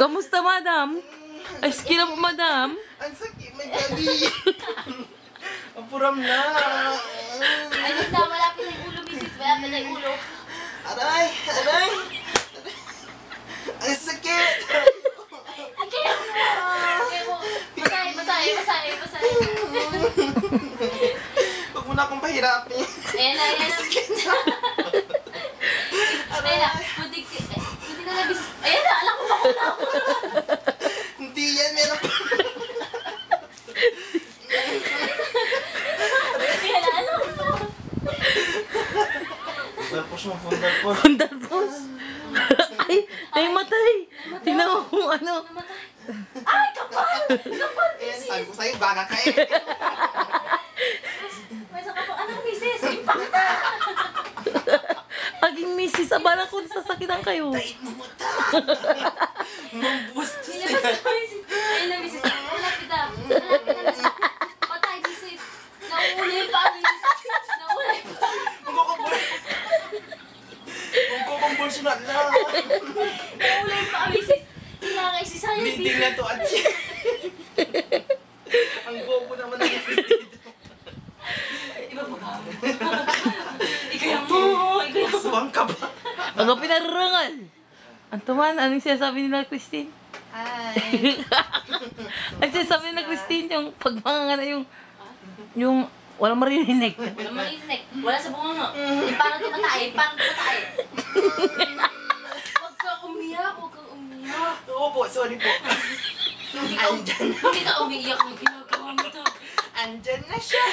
Kamusta, madam? Ay, skill po, madam. Ang sakit, may gabi. Mapuram na. Ayun na, malapit na yung ulo, misis. Malapit na yung ulo. Aray, aray. Ang sakit. Masahe. Huwag mo na akong pahirapin. Ayan na. Ayan na, buti na nabis. Ayan na, alam ko ba ko na. Hindi yan, meron pa. Ayan na, alam ko na. Fundalpos mo, fundalpos. Fundalpos. Ay, matay. Tingnan mo kung ano. Ay, kapal! Kapal, Ayan, misis! sabi ko sa'yo, baga ka eh. May sa kapal. Anong misis? Impacta! Aging misis, abala ko sasakitan kayo. Tait mo mo ta. Mambustos na yan. Ayun na, misis. Malapit na, misis. Patay, misis. Naulay pa, misis. Naulay pa. Magkukumbulsyon na lang. Naulay pa, misis. Kailangan isisayang, Bleeding misis. na to, Atsi. Ang bobo naman ng vestido. Iba ba ka? Ikaw yung mo. Aswang ka ba? Ang pinarurangan. Antuman, anong sinasabi nila, Christine? Hi. Ang sinasabi nila, Christine, yung pagmanganga na yung walang marinig. Wala marinig. Wala sa bunga. Parang di matay. Huwag kang umiyak. Oo po, sorry po. Andyan na. Hindi ka umiiyak. Ang ginagawa mo to. Andyan na siya.